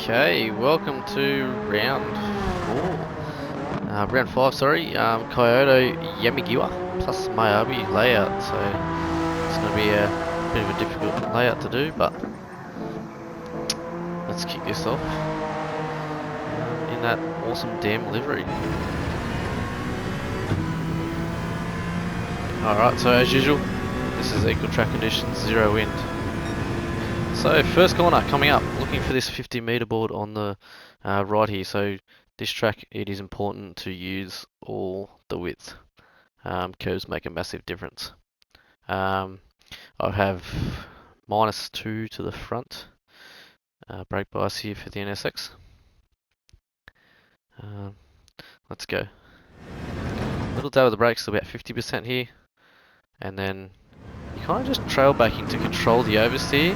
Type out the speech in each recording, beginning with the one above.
Okay, welcome to round 5, sorry. Kyoto Yamigiwa plus Miyabi layout. So it's going to be a bit of a difficult layout to do, but let's kick this off in that awesome damn livery. Alright, so as usual, this is equal track conditions, 0 wind. So first corner coming up, looking for this 50-meter board on the right here. So this track, it is important to use all the width. Curves make a massive difference. I have -2 to the front brake bias here for the NSX. Let's go. Little dab of the brakes, about 50% here, and then you kind of just trail backing to control the oversteer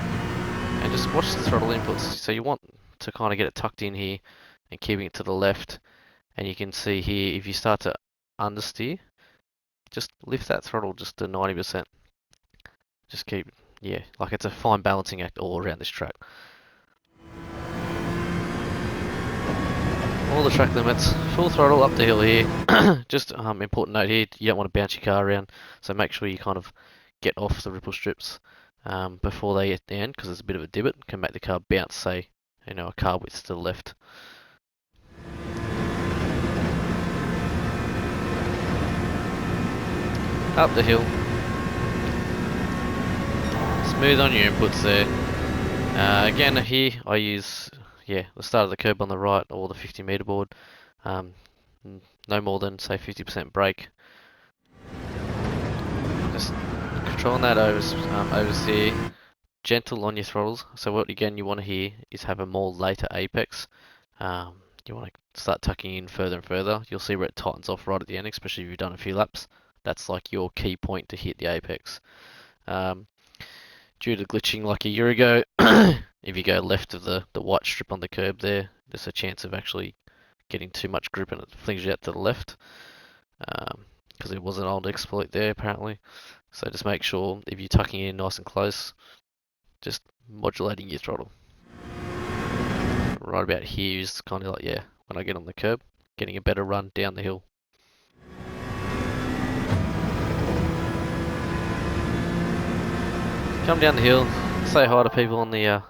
and just watch the throttle inputs. So you want to kind of get it tucked in here and keeping it to the left, and you can see here if you start to understeer, just lift that throttle just to 90%. Just keep, yeah, like it's a fine balancing act all around this track. All the track limits, full throttle up the hill here. Just important note here, you don't want to bounce your car around, so make sure you kind of get off the ripple strips before they hit the end, because there's a bit of a divot, can make the car bounce, say, a car width to the left. Up the hill. Smooth on your inputs there. Again, here I use the start of the curb on the right or the 50-meter board. No more than say 50% brake. Just controlling that oversteer. Gentle on your throttles. So what again you want to hear is have a more later apex. You want to start tucking in further and further. You'll see where it tightens off right at the end, especially if you've done a few laps. That's like your key point to hit the apex. Due to glitching like a year ago, if you go left of the white strip on the curb there, there's a chance of actually getting too much grip and it flings you out to the left. Because it was an old exploit there apparently. So just make sure if you're tucking in nice and close, just modulating your throttle. Right about here is kind of like, when I get on the curb, getting a better run down the hill. Come down the hill, say hi to people on the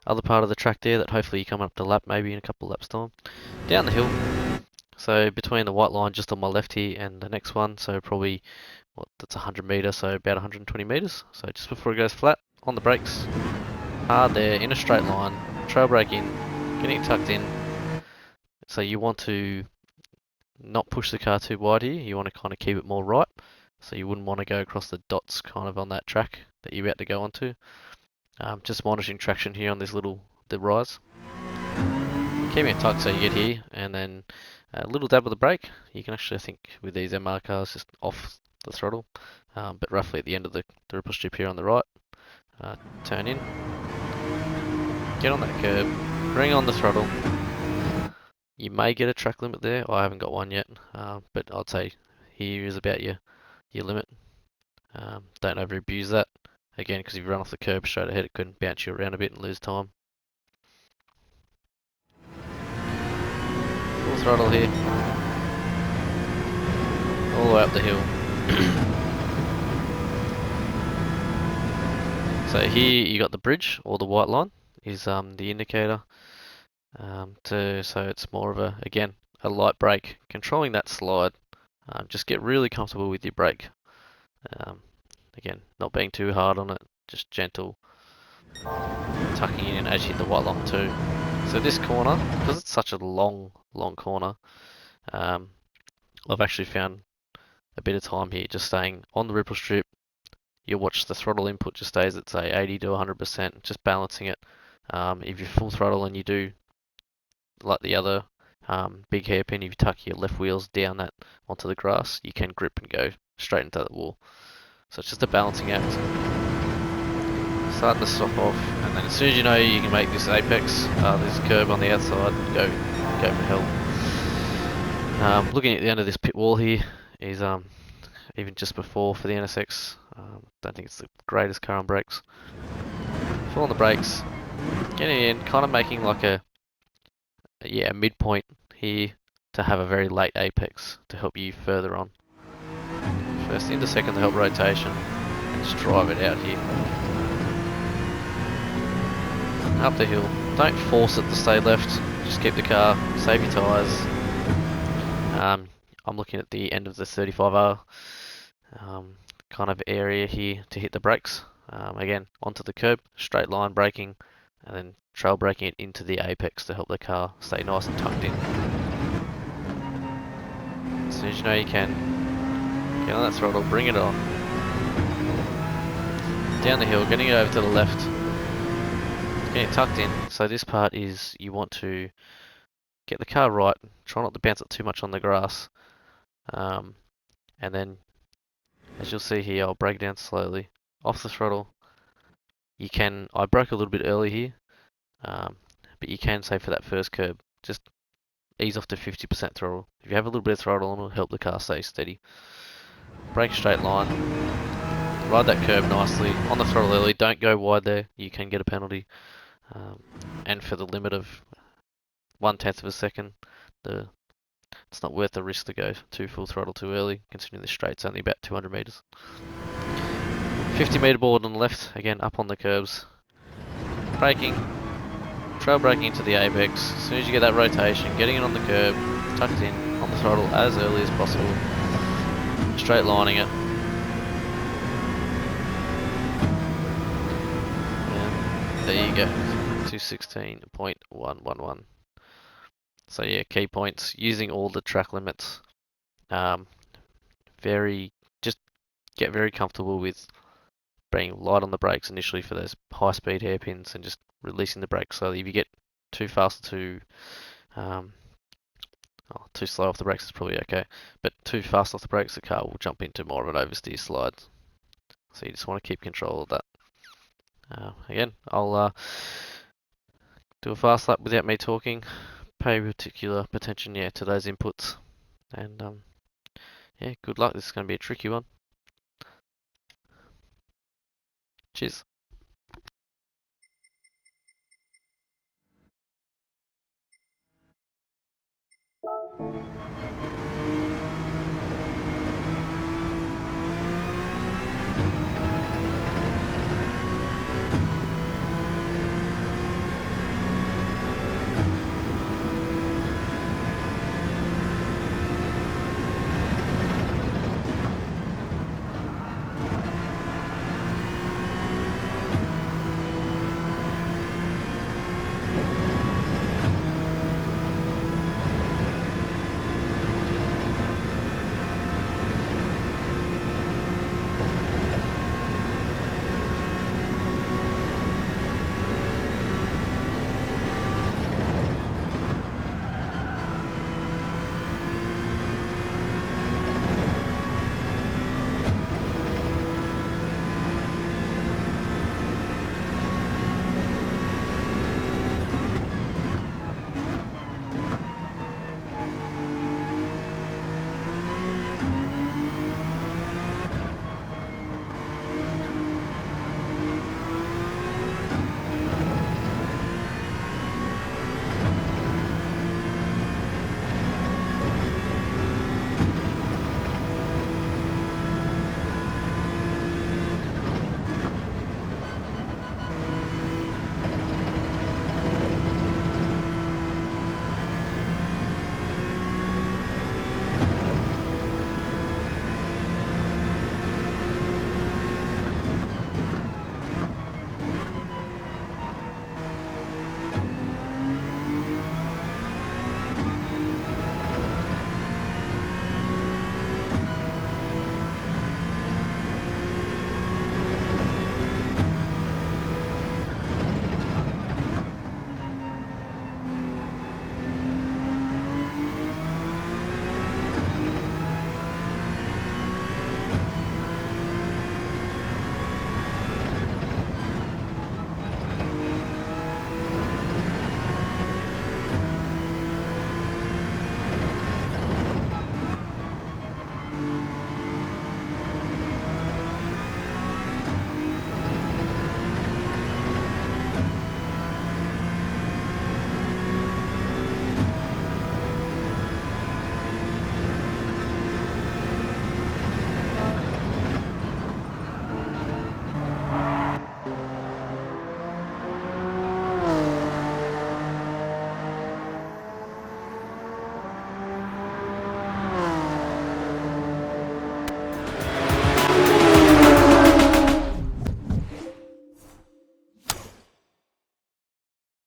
other part of the track there that hopefully you come up to lap maybe in a couple of laps time. Down the hill, so between the white line just on my left here and the next one, so probably, that's 100 metres, so about 120 metres. So just before it goes flat, on the brakes, hard there, in a straight line, trail brake in, getting it tucked in. So you want to not push the car too wide here, you want to kind of keep it more right. So you wouldn't want to go across the dots kind of on that track that you're about to go onto. Just monitoring traction here on this the rise. Keeping it tight so you get here, and then a little dab of the brake. You can actually, I think, with these MR cars, just off the throttle, but roughly at the end of the ripple strip here on the right. Turn in, get on that curb, bring on the throttle. You may get a track limit there. I haven't got one yet, but I'd say here is about your limit. Don't over abuse that. Again, because if you run off the curb straight ahead, it can bounce you around a bit and lose time. Full throttle here. All the way up the hill. So here you got the bridge, or the white line, is the indicator. So it's more of a light brake. Controlling that slide. Just get really comfortable with your brake. Again, not being too hard on it, just gentle. Tucking in as you hit the white line too. So this corner, because it's such a long corner, I've actually found a bit of time here just staying on the ripple strip. You'll watch the throttle input just stays at say 80 to 100%, just balancing it. If you're full throttle and you do like the other big hairpin, if you tuck your left wheels down that onto the grass, you can grip and go straight into that wall. So it's just a balancing act. Starting to stop off, and then as soon as you know you can make this apex, this curb on the outside, go for hell. Looking at the end of this pit wall here is even just before for the NSX. Don't think it's the greatest car on brakes. Full on the brakes, getting in, kind of making like a yeah, midpoint here to have a very late apex to help you further on. First into second to help rotation, and just drive it out here. Up the hill. Don't force it to stay left. Just keep the car, save your tyres. I'm looking at the end of the 35R kind of area here to hit the brakes. Again, onto the curb, straight line braking, and then trail braking it into the apex to help the car stay nice and tucked in. As soon as you know you can, get on that throttle, bring it on. Down the hill, getting it over to the left. Getting it tucked in. So this part is you want to get the car right, try not to bounce it too much on the grass. And then, as you'll see here, I'll brake down slowly. Off the throttle. I broke a little bit early here, but you can say for that first curb, just ease off to 50% throttle. If you have a little bit of throttle on, it'll help the car stay steady. Brake straight line. Ride that curb nicely. On the throttle early, don't go wide there, you can get a penalty. And for the limit of 1/10 of a second, it's not worth the risk to go too full throttle too early, considering the straight's only about 200 metres. 50 metre board on the left, again up on the curbs. Braking, trail braking into the apex. As soon as you get that rotation, getting it on the curb, tucked in, on the throttle as early as possible. Straight lining it. And there you go, 216.111. So yeah, key points, using all the track limits. Just get very comfortable with being light on the brakes initially for those high speed hairpins and just releasing the brakes slowly. If you get too fast or too slow off the brakes is probably okay, but too fast off the brakes, the car will jump into more of an oversteer slide. So you just want to keep control of that. Again, I'll do a fast lap without me talking. Pay particular attention, to those inputs. And yeah, good luck. This is going to be a tricky one. Cheers.